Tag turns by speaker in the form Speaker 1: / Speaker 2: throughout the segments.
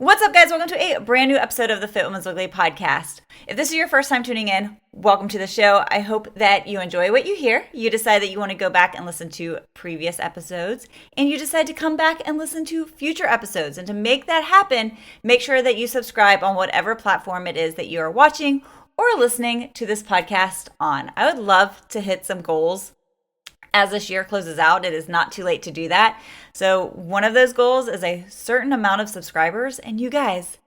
Speaker 1: What's up, guys? Welcome to a brand new episode of the Fit Women's Weekly podcast. If this is your first time tuning in, welcome to the show. I hope that you enjoy what you hear. You decide that you want to go back and listen to previous episodes, and you decide to come back and listen to future episodes. And to make that happen, make sure that you subscribe on whatever platform it is that you are watching or listening to this podcast on. I would love to hit some goals as this year closes out. It is not too late to do that. So one of those goals is a certain amount of subscribers, and you guys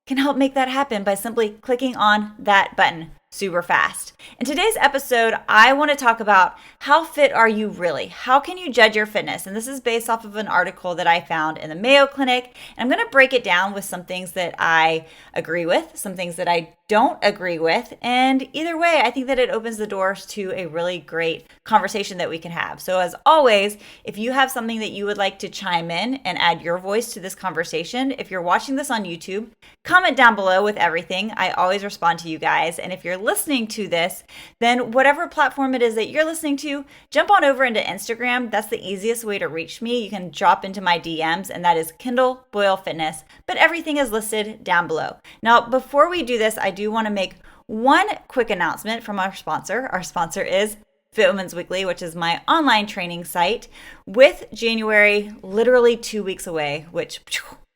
Speaker 1: can help make that happen by simply clicking on that button super fast. In today's episode, I want to talk about how fit are you really? How can you judge your fitness? And this is based off of an article that I found in the Mayo Clinic. And I'm going to break it down with some things that I agree with, some things that I don't agree with. And either way, I think that it opens the doors to a really great conversation that we can have. So as always, if you have something that you would like to chime in and add your voice to this conversation, if you're watching this on YouTube, comment down below with everything. I always respond to you guys. And if you're listening to this, then whatever platform it is that you're listening to, jump on over into Instagram. That's the easiest way to reach me. You can drop into my DMs, and that is Kendall Boyle Fitness, but everything is listed down below. Now, before we do this, I do want to make one quick announcement from our sponsor. Our sponsor is Fit Women's Weekly, which is my online training site, with January literally 2 weeks away, which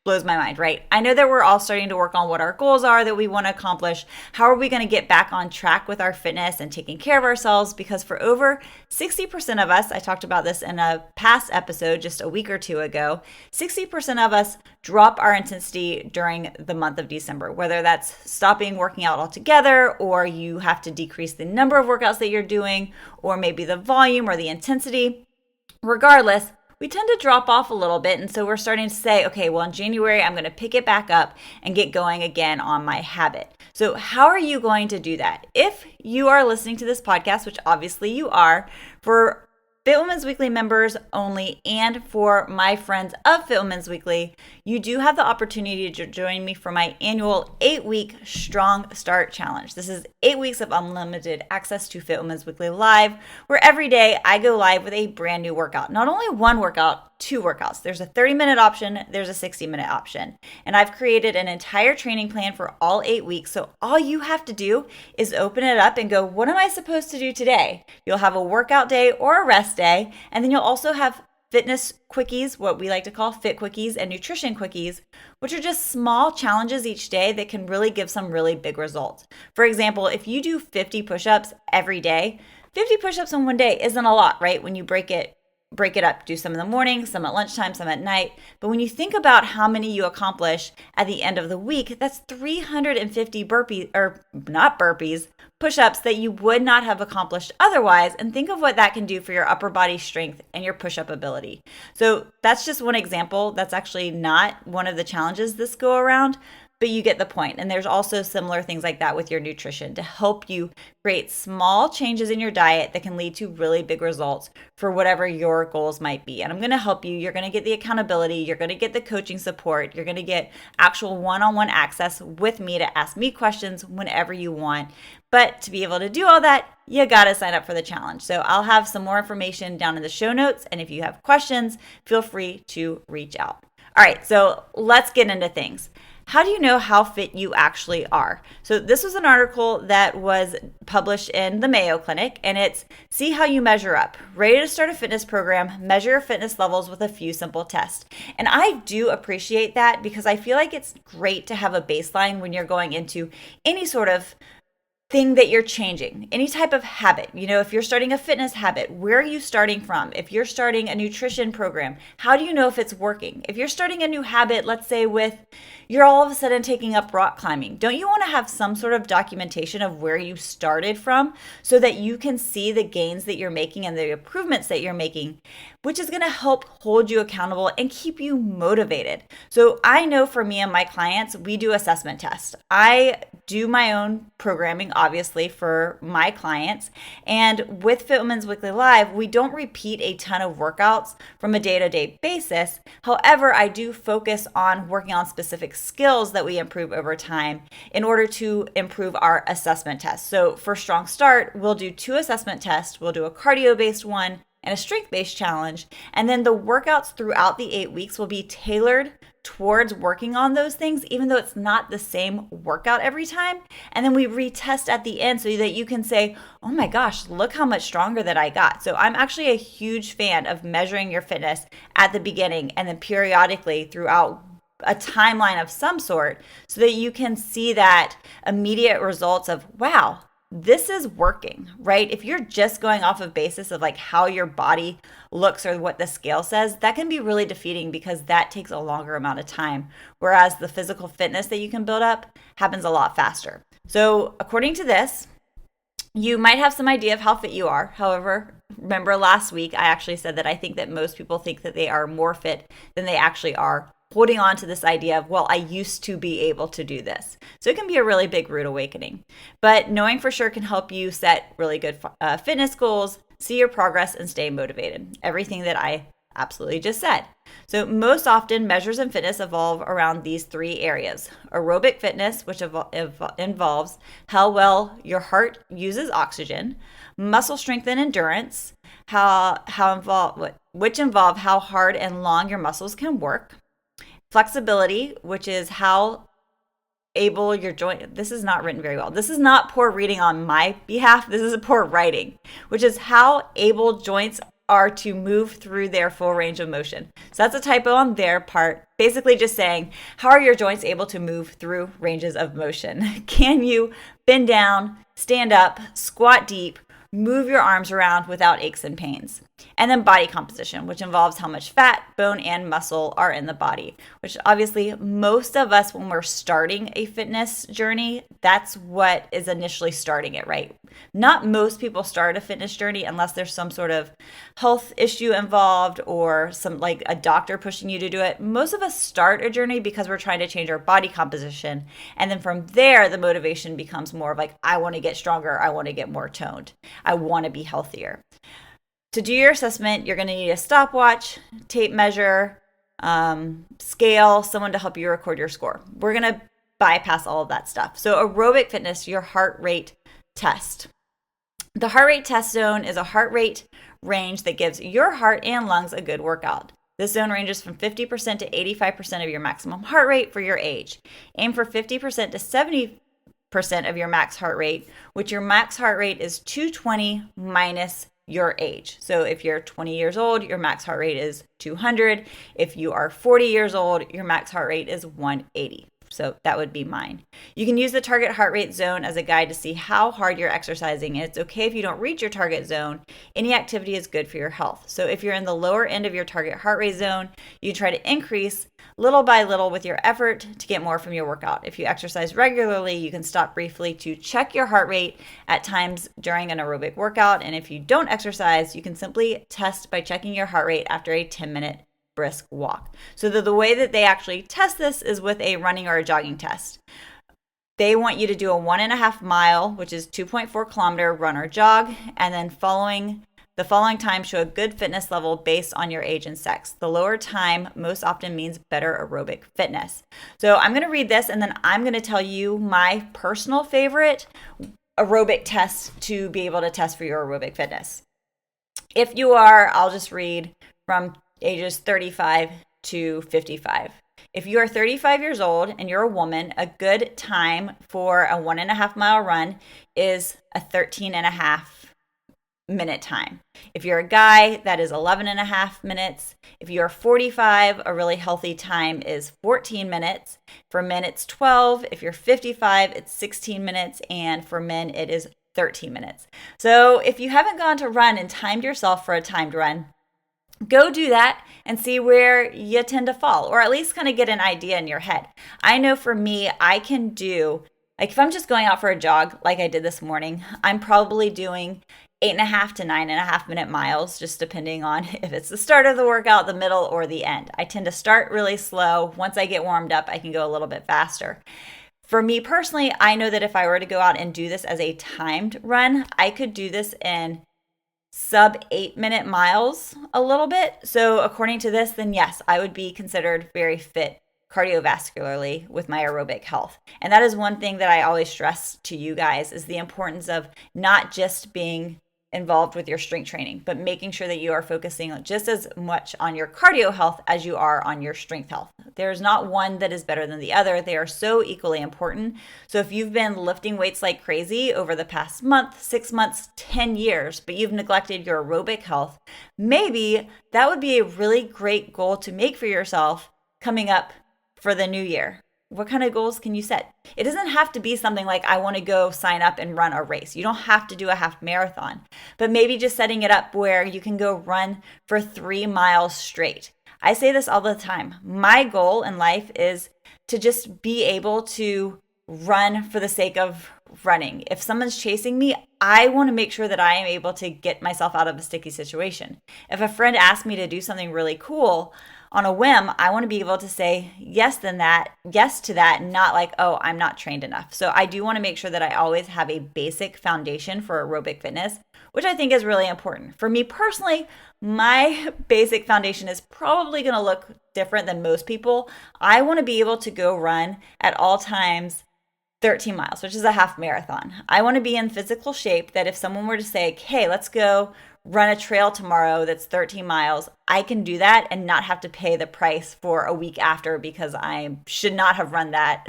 Speaker 1: blows my mind, right? I know that we're all starting to work on what our goals are that we want to accomplish. How are we going to get back on track with our fitness and taking care of ourselves? Because for over 60% of us, I talked about this in a past episode just a week or two ago, 60% of us drop our intensity during the month of December, whether that's stopping working out altogether, or you have to decrease the number of workouts that you're doing, or maybe the volume or the intensity. Regardless, we tend to drop off a little bit. And so we're starting to say, okay, well, in January, I'm going to pick it back up and get going again on my habit. So how are you going to do that? If you are listening to this podcast, which obviously you are, for Fit Women's Weekly members only, and for my friends of Fit Women's Weekly, you do have the opportunity to join me for my annual 8-week Strong Start Challenge. This is 8 weeks of unlimited access to Fit Women's Weekly Live, where every day I go live with a brand new workout. Not only one workout, 2 workouts. There's a 30-minute option, there's a 60-minute option. And I've created an entire training plan for all 8 weeks. So all you have to do is open it up and go, what am I supposed to do today? You'll have a workout day or a rest day. And then you'll also have fitness quickies, what we like to call fit quickies, and nutrition quickies, which are just small challenges each day that can really give some really big results. For example, if you do 50 push-ups every day, 50 push-ups in one day isn't a lot, right? When you break it up, do some in the morning, some at lunchtime, some at night. But when you think about how many you accomplish at the end of the week, that's 350 burpees, or not burpees, push-ups that you would not have accomplished otherwise. And think of what that can do for your upper body strength and your push-up ability. So that's just one example. That's actually not one of the challenges this go around, but you get the point. And there's also similar things like that with your nutrition to help you create small changes in your diet that can lead to really big results for whatever your goals might be. And I'm going to help you. You're going to get the accountability. You're going to get the coaching support. You're going to get actual one-on-one access with me to ask me questions whenever you want. But to be able to do all that, you got to sign up for the challenge. So I'll have some more information down in the show notes. And if you have questions, feel free to reach out. All right, so let's get into things. How do you know how fit you actually are? So this was an article that was published in the Mayo Clinic, and it's see how you measure up. Ready to start a fitness program, measure your fitness levels with a few simple tests. And I do appreciate that because I feel like it's great to have a baseline when you're going into any sort of thing that you're changing, any type of habit. You know, if you're starting a fitness habit, where are you starting from? If you're starting a nutrition program, how do you know if it's working? If you're starting a new habit, let's say you're all of a sudden taking up rock climbing, don't you want to have some sort of documentation of where you started from so that you can see the gains that you're making and the improvements that you're making, which is going to help hold you accountable and keep you motivated. So I know for me and my clients, we do assessment tests. I do my own programming, obviously, for my clients. And with Fit Women's Weekly Live, we don't repeat a ton of workouts from a day-to-day basis. However, I do focus on working on specific skills that we improve over time in order to improve our assessment tests. So for Strong Start, we'll do 2 assessment tests. We'll do a cardio-based one and a strength-based challenge. And then the workouts throughout the 8 weeks will be tailored towards working on those things, even though it's not the same workout every time. And then we retest at the end so that you can say, oh my gosh, look how much stronger that I got. So I'm actually a huge fan of measuring your fitness at the beginning and then periodically throughout a timeline of some sort so that you can see that immediate results of, wow, this is working, right? If you're just going off of basis of like how your body looks or what the scale says, that can be really defeating because that takes a longer amount of time. Whereas the physical fitness that you can build up happens a lot faster. So according to this, you might have some idea of how fit you are. However, remember last week, I actually said that I think that most people think that they are more fit than they actually are, holding on to this idea of, well, I used to be able to do this. So it can be a really big rude awakening. But knowing for sure can help you set really good fitness goals, see your progress, and stay motivated. Everything that I absolutely just said. So most often, measures in fitness evolve around these three areas. Aerobic fitness, which involves how well your heart uses oxygen. Muscle strength and endurance, which involve how hard and long your muscles can work. Flexibility, which is how able your joint, this is not written very well. This is not poor reading on my behalf. This is a poor writing, which is how able joints are to move through their full range of motion. So that's a typo on their part, basically just saying, how are your joints able to move through ranges of motion? Can you bend down, stand up, squat deep, move your arms around without aches and pains? And then body composition, which involves how much fat, bone, and muscle are in the body, which obviously most of us, when we're starting a fitness journey, that's what is initially starting it, right? Not most people start a fitness journey unless there's some sort of health issue involved or some like a doctor pushing you to do it. Most of us start a journey because we're trying to change our body composition. And then from there, the motivation becomes more of like, I want to get stronger. I want to get more toned. I want to be healthier. To do your assessment, you're going to need a stopwatch, tape measure, scale, someone to help you record your score. We're going to bypass all of that stuff. So aerobic fitness, your heart rate test. The heart rate test zone is a heart rate range that gives your heart and lungs a good workout. This zone ranges from 50% to 85% of your maximum heart rate for your age. Aim for 50% to 70% of your max heart rate, which your max heart rate is 220 minus your age. So if you're 20 years old, your max heart rate is 200. If you are 40 years old, your max heart rate is 180. So that would be mine. You can use the target heart rate zone as a guide to see how hard you're exercising. And it's okay if you don't reach your target zone. Any activity is good for your health. So if you're in the lower end of your target heart rate zone, you try to increase little by little with your effort to get more from your workout. If you exercise regularly, you can stop briefly to check your heart rate at times during an aerobic workout. And if you don't exercise, you can simply test by checking your heart rate after a 10-minute brisk walk. So the way that they actually test this is with a running or a jogging test. They want you to do a 1.5 mile, which is 2.4 kilometer run or jog, and then the following time show a good fitness level based on your age and sex. The lower time most often means better aerobic fitness. So I'm going to read this and then I'm going to tell you my personal favorite aerobic test to be able to test for your aerobic fitness. If you are, I'll just read from ages 35 to 55. If you are 35 years old and you're a woman, a good time for a 1.5 mile run is a 13.5 minute time. If you're a guy, that is 11.5 minutes. If you're 45, a really healthy time is 14 minutes. For men, it's 12. If you're 55, it's 16 minutes. And for men, it is 13 minutes. So if you haven't gone to run and timed yourself for a timed run, go do that and see where you tend to fall, or at least kind of get an idea in your head. I know for me, I can do, like if I'm just going out for a jog like I did this morning, I'm probably doing 8.5 to 9.5 minute miles, just depending on if it's the start of the workout, the middle, or the end. I tend to start really slow. Once I get warmed up, I can go a little bit faster. For me personally, I know that if I were to go out and do this as a timed run, I could do this in sub 8-minute miles a little bit. So according to this, then yes, I would be considered very fit cardiovascularly with my aerobic health. And that is one thing that I always stress to you guys is the importance of not just being involved with your strength training, but making sure that you are focusing just as much on your cardio health as you are on your strength health. There's not one that is better than the other. They are so equally important. So if you've been lifting weights like crazy over the past month, 6 months, 10 years, but you've neglected your aerobic health, maybe that would be a really great goal to make for yourself coming up for the new year. What kind of goals can you set? It doesn't have to be something like, I want to go sign up and run a race. You don't have to do a half marathon, but maybe just setting it up where you can go run for 3 miles straight. I say this all the time. My goal in life is to just be able to run for the sake of running. If someone's chasing me, I want to make sure that I am able to get myself out of a sticky situation. If a friend asks me to do something really cool, on a whim, I want to be able to say yes to that, and not like, oh, I'm not trained enough. So I do want to make sure that I always have a basic foundation for aerobic fitness, which I think is really important. For me personally, my basic foundation is probably going to look different than most people. I want to be able to go run at all times 13 miles, which is a half marathon. I want to be in physical shape that if someone were to say, hey, let's go run a trail tomorrow that's 13 miles, I can do that and not have to pay the price for a week after because I should not have run that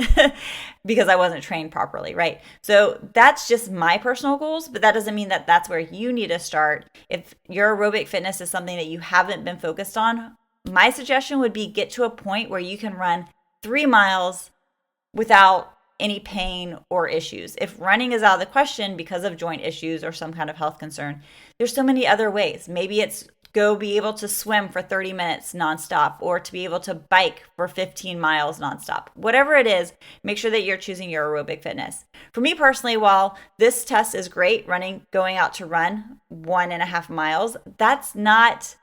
Speaker 1: because I wasn't trained properly, right? So that's just my personal goals, but that doesn't mean that that's where you need to start. If your aerobic fitness is something that you haven't been focused on, my suggestion would be get to a point where you can run 3 miles without any pain or issues. If running is out of the question because of joint issues or some kind of health concern, there's so many other ways. Maybe it's go be able to swim for 30 minutes nonstop, or to be able to bike for 15 miles nonstop. Whatever it is, make sure that you're choosing your aerobic fitness. For me personally, while this test is great, going out to run 1.5 miles, that's not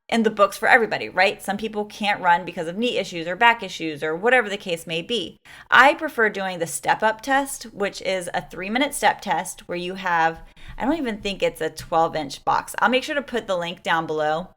Speaker 1: in the books for everybody, right? Some people can't run because of knee issues or back issues or whatever the case may be. I prefer doing the step-up test, which is a 3-minute step test where you have, I don't even think it's a 12-inch box. I'll make sure to put the link down below.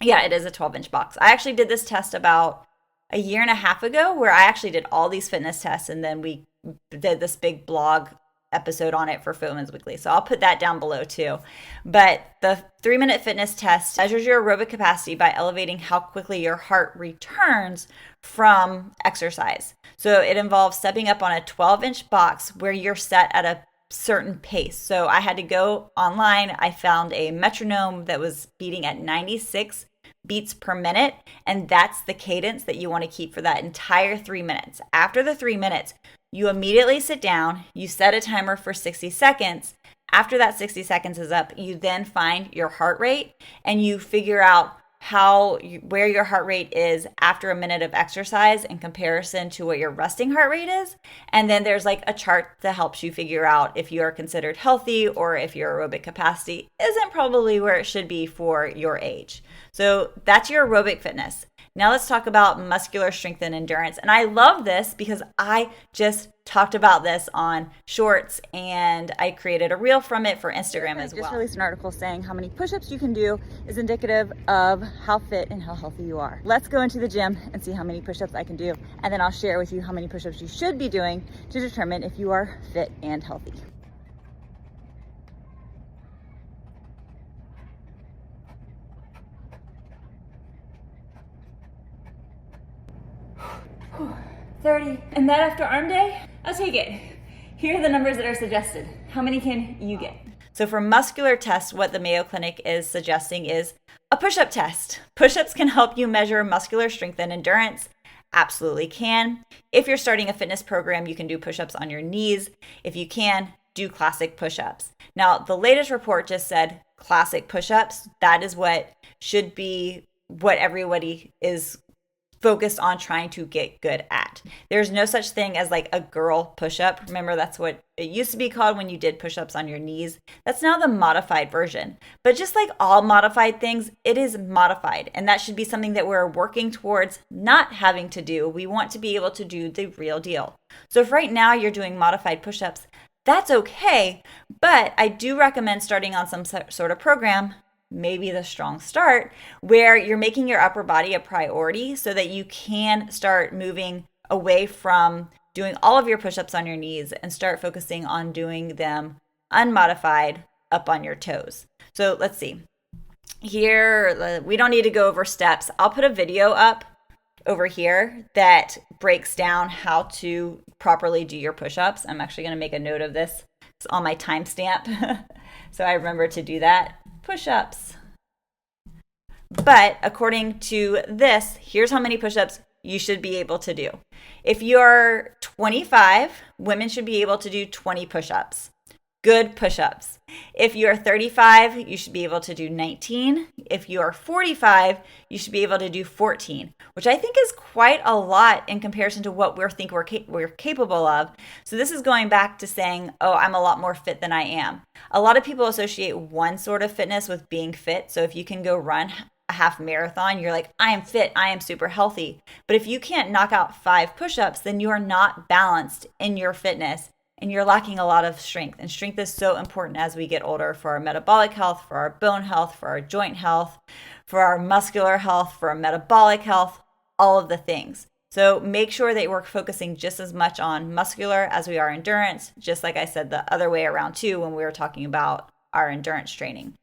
Speaker 1: Yeah, it is a 12-inch box. I actually did this test about a year and a half ago where I actually did all these fitness tests, and then we did this big blog episode on it for Women's Weekly. So I'll put that down below too. But the 3-minute fitness test measures your aerobic capacity by elevating how quickly your heart returns from exercise. So it involves stepping up on a 12-inch box where you're set at a certain pace. So I had to go online. I found a metronome that was beating at 96 beats per minute, and that's the cadence that you want to keep for that entire 3 minutes. After the 3 minutes, you immediately sit down, you set a timer for 60 seconds. After that 60 seconds is up, you then find your heart rate and you figure out where your heart rate is after a minute of exercise in comparison to what your resting heart rate is. And then there's like a chart that helps you figure out if you are considered healthy or if your aerobic capacity isn't probably where it should be for your age. So that's your aerobic fitness. Now let's talk about muscular strength and endurance. And I love this because I just talked about this on Shorts, and I created a reel from it for Instagram as well. I just released an article saying how many push-ups you can do is indicative of how fit and how healthy you are. Let's go into the gym and see how many push-ups I can do, and then I'll share with you how many push-ups you should be doing to determine if you are fit and healthy. Whew, 30. And that after arm day, I'll take it. Here are the numbers that are suggested. How many can you get? So for muscular tests, what the Mayo Clinic is suggesting is a push-up test. Push-ups can help you measure muscular strength and endurance. Absolutely can. If you're starting a fitness program, you can do push-ups on your knees. If you can, do classic push-ups. Now, the latest report just said classic push-ups. That is what should be what everybody is focused on trying to get good at. There's no such thing as like a girl push-up. Remember, that's what it used to be called when you did push-ups on your knees. That's now the modified version. But just like all modified things, it is modified. And that should be something that we're working towards not having to do. We want to be able to do the real deal. So if right now you're doing modified push-ups, that's okay. But I do recommend starting on some sort of program, maybe the Strong Start, where you're making your upper body a priority so that you can start moving away from doing all of your push-ups on your knees and start focusing on doing them unmodified up on your toes. So let's see. Here, we don't need to go over steps. I'll put a video up over here that breaks down how to properly do your push-ups. I'm actually going to make a note of this. It's on my timestamp, so I remember to do that. Push-ups. But according to this, here's how many push-ups you should be able to do. If you're 25, women should be able to do 20 push-ups. Good push-ups. If you're 35, you should be able to do 19. If you are 45, you should be able to do 14, which I think is quite a lot in comparison to what we're capable of. So this is going back to saying, oh, I'm a lot more fit than I am. A lot of people associate one sort of fitness with being fit. So if you can go run a half marathon, you're like, I am fit, I am super healthy. But if you can't knock out 5 push-ups, then you are not balanced in your fitness. And you're lacking a lot of strength. And strength is so important as we get older for our metabolic health, for our bone health, for our joint health, for our muscular health, for our metabolic health, all of the things. So make sure that we're focusing just as much on muscular as we are endurance, just like I said the other way around too when we were talking about our endurance training.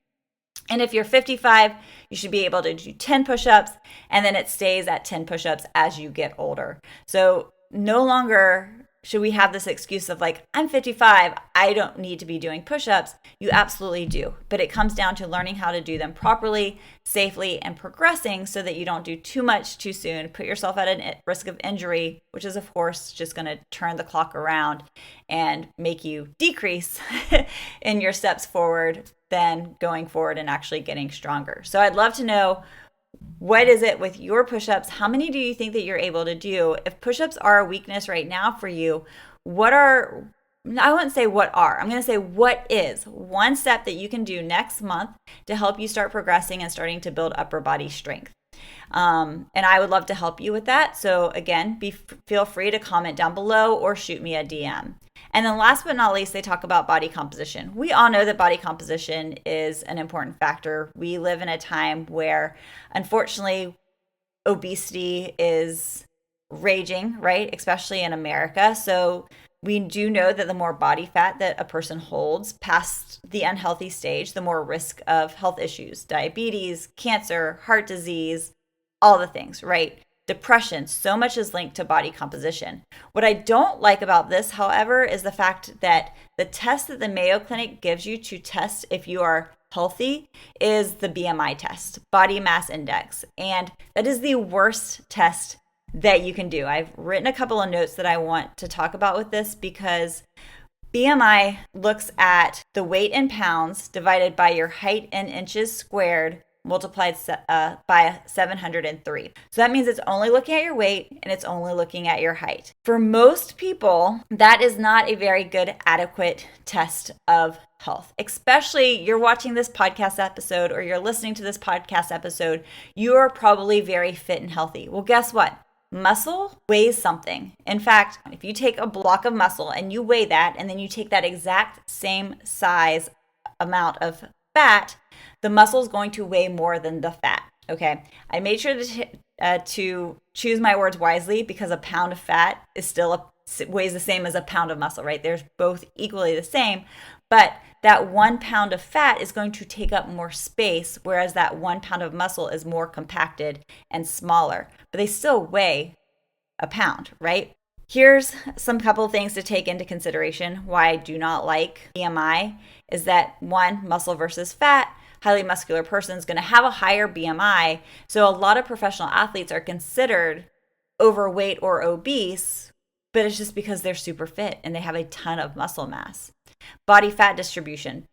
Speaker 1: And if you're 55, you should be able to do 10 push-ups, and then it stays at 10 push-ups as you get older. So no longer should we have this excuse of like, I'm 55, I don't need to be doing push-ups. You absolutely do. But it comes down to learning how to do them properly, safely, and progressing so that you don't do too much too soon, put yourself at a risk of injury, which is, of course, just going to turn the clock around and make you decrease in your steps forward than going forward and actually getting stronger. So I'd love to know, what is it with your push-ups? How many do you think that you're able to do? If push-ups are a weakness right now for you, I wouldn't say what are, I'm going to say what is one step that you can do next month to help you start progressing and starting to build upper body strength. And I would love to help you with that. So again, feel free to comment down below or shoot me a DM. And then last but not least, they talk about body composition. We all know that body composition is an important factor. We live in a time where, unfortunately, obesity is raging, right? Especially in America. So we do know that the more body fat that a person holds past the unhealthy stage, the more risk of health issues, diabetes, cancer, heart disease, all the things, right? Depression, so much is linked to body composition. What I don't like about this, however, is the fact that the test that the Mayo Clinic gives you to test if you are healthy is the BMI test, body mass index. And that is the worst test that you can do. I've written a couple of notes that I want to talk about with this because BMI looks at the weight in pounds divided by your height in inches squared multiplied by 703. So that means it's only looking at your weight and it's only looking at your height. For most people, that is not a very good, adequate test of health. Especially you're watching this podcast episode or you're listening to this podcast episode, you are probably very fit and healthy. Well, guess what? Muscle weighs something. In fact, if you take a block of muscle and you weigh that, and then you take that exact same size amount of fat, the muscle is going to weigh more than the fat. Okay, I made sure to choose my words wisely because a pound of fat is still weighs the same as a pound of muscle, right? They're both equally the same, but that 1 pound of fat is going to take up more space, whereas that 1 pound of muscle is more compacted and smaller, but they still weigh a pound, right? Here's some couple of things to take into consideration why I do not like BMI is that 1, muscle versus fat. Highly muscular person is going to have a higher BMI. So a lot of professional athletes are considered overweight or obese, but it's just because they're super fit and they have a ton of muscle mass. Body fat distribution.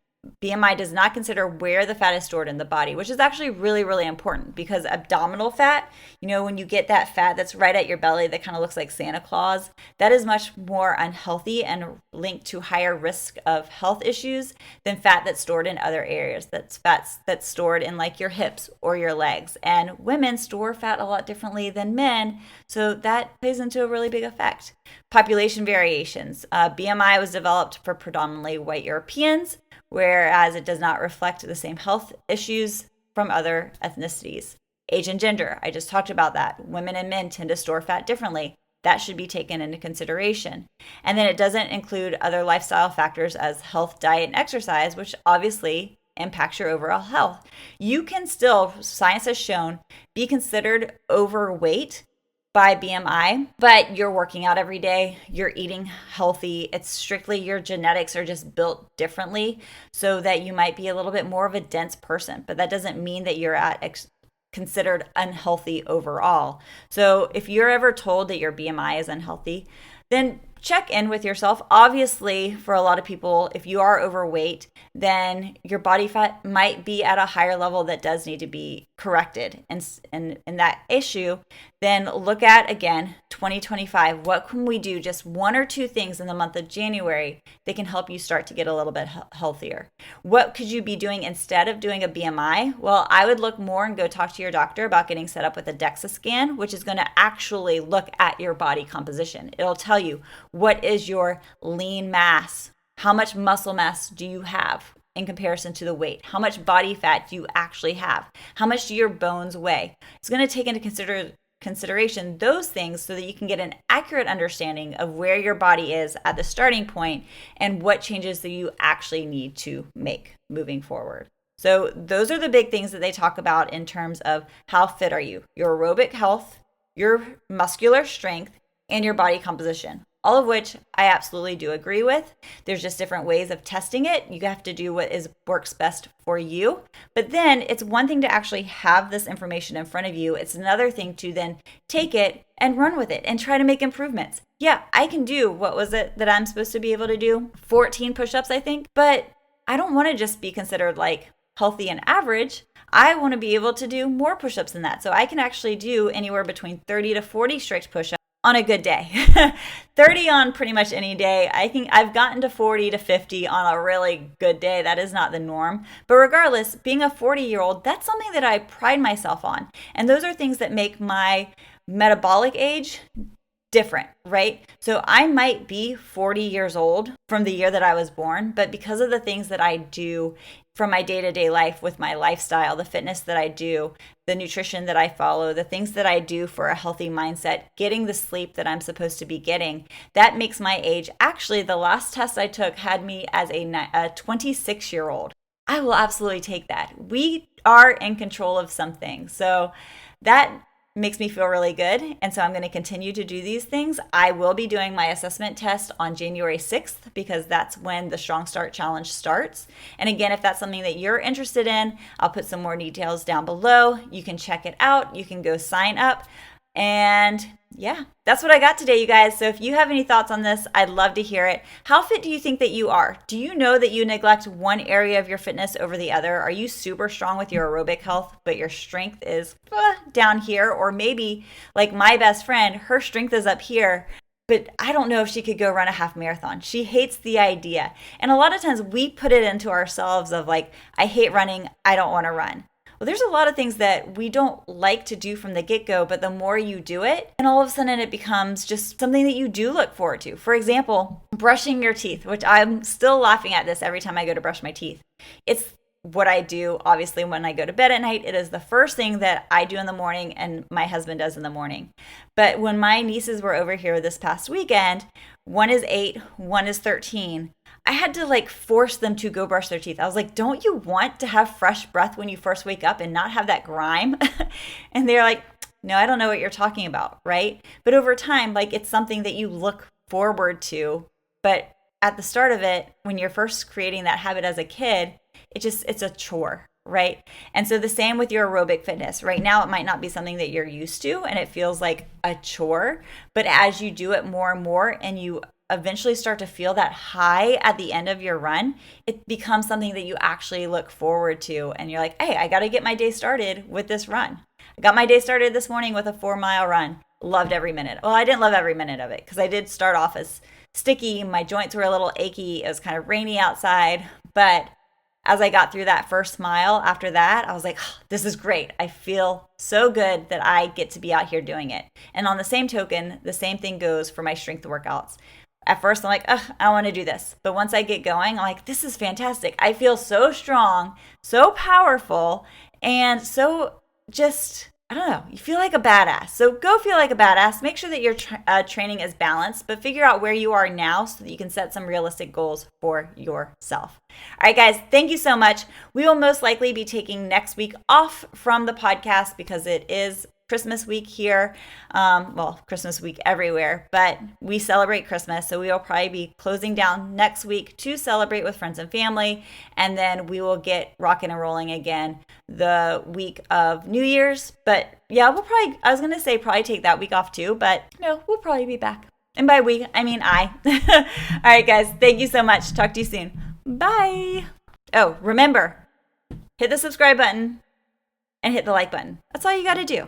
Speaker 1: BMI does not consider where the fat is stored in the body, which is actually really, really important because abdominal fat, when you get that fat that's right at your belly that kind of looks like Santa Claus, that is much more unhealthy and linked to higher risk of health issues than fat that's stored in other areas. That's fat that's stored in like your hips or your legs. And women store fat a lot differently than men, so that plays into a really big effect. Population variations. BMI was developed for predominantly white Europeans, whereas it does not reflect the same health issues from other ethnicities. Age and gender, I just talked about that. Women and men tend to store fat differently. That should be taken into consideration. And then it doesn't include other lifestyle factors as health, diet, and exercise, which obviously impacts your overall health. You can still, science has shown, be considered overweight by BMI, but you're working out every day, you're eating healthy. It's strictly your genetics are just built differently so that you might be a little bit more of a dense person, but that doesn't mean that you're considered unhealthy overall. So if you're ever told that your BMI is unhealthy, then check in with yourself. Obviously, for a lot of people, if you are overweight, then your body fat might be at a higher level that does need to be corrected. And that issue, then look at, again, 2025. What can we do? Just one or two things in the month of January that can help you start to get a little bit healthier. What could you be doing instead of doing a BMI? Well, I would look more and go talk to your doctor about getting set up with a DEXA scan, which is going to actually look at your body composition. It'll tell you what is your lean mass, how much muscle mass do you have in comparison to the weight, how much body fat do you actually have, how much do your bones weigh. It's going to take into consideration those things so that you can get an accurate understanding of where your body is at the starting point and what changes that you actually need to make moving forward. So those are the big things that they talk about in terms of how fit are you, your aerobic health, your muscular strength, and your body composition. All of which I absolutely do agree with. There's just different ways of testing it. You have to do what works best for you. But then it's one thing to actually have this information in front of you. It's another thing to then take it and run with it and try to make improvements. Yeah, I can do, what was it that I'm supposed to be able to do? 14 push-ups, I think. But I don't want to just be considered like healthy and average. I want to be able to do more push-ups than that. So I can actually do anywhere between 30 to 40 strict push-ups on a good day. 30 on pretty much any day. I think I've gotten to 40 to 50 on a really good day. That is not the norm. But regardless, being a 40-year-old, that's something that I pride myself on. And those are things that make my metabolic age different, right? So I might be 40 years old from the year that I was born, but because of the things that I do from my day-to-day life with my lifestyle, the fitness that I do, the nutrition that I follow, the things that I do for a healthy mindset, getting the sleep that I'm supposed to be getting, that makes my age. Actually, the last test I took had me as a 26-year-old. I will absolutely take that. We are in control of something. So that makes me feel really good. And so I'm going to continue to do these things. I will be doing my assessment test on January 6th because that's when the Strong Start Challenge starts. And again, if that's something that you're interested in, I'll put some more details down below. You can check it out. You can go sign up. And yeah, that's what I got today, you guys. So if you have any thoughts on this, I'd love to hear it. How fit do you think that you are? Do you know that you neglect one area of your fitness over the other? Are you super strong with your aerobic health, but your strength is down here? Or maybe like my best friend, her strength is up here, but I don't know if she could go run a half marathon. She hates the idea. And a lot of times we put it into ourselves of like, I hate running, I don't want to run. Well, there's a lot of things that we don't like to do from the get-go, but the more you do it, and all of a sudden it becomes just something that you do look forward to. For example, brushing your teeth, which I'm still laughing at this every time I go to brush my teeth. It's what I do, obviously, when I go to bed at night. It is the first thing that I do in the morning and my husband does in the morning. But when my nieces were over here this past weekend, one is 8, one is 13, I had to like force them to go brush their teeth. I was like, don't you want to have fresh breath when you first wake up and not have that grime? And they're like, no, I don't know what you're talking about, right? But over time, like it's something that you look forward to. But at the start of it, when you're first creating that habit as a kid, it's a chore, right? And so the same with your aerobic fitness. Right now, it might not be something that you're used to and it feels like a chore. But as you do it more and more and you eventually start to feel that high at the end of your run, it becomes something that you actually look forward to. And you're like, hey, I got to get my day started with this run. I got my day started this morning with a 4-mile run. Loved every minute. Well, I didn't love every minute of it because I did start off as sticky. My joints were a little achy. It was kind of rainy outside. But as I got through that first mile after that, I was like, oh, this is great. I feel so good that I get to be out here doing it. And on the same token, the same thing goes for my strength workouts. At first, I'm like, I want to do this. But once I get going, I'm like, this is fantastic. I feel so strong, so powerful, and so just I don't know, you feel like a badass. So go feel like a badass. Make sure that your training is balanced, but figure out where you are now so that you can set some realistic goals for yourself. All right, guys, thank you so much. We will most likely be taking next week off from the podcast because it is Christmas week here. Well, Christmas week everywhere, but we celebrate Christmas. So we will probably be closing down next week to celebrate with friends and family. And then we will get rocking and rolling again the week of New Year's. But yeah, we'll probably, I was going to say probably take that week off too, but no, we'll probably be back. And by we, I mean I. All right, guys, thank you so much. Talk to you soon. Bye. Oh, remember, hit the subscribe button and hit the like button. That's all you got to do.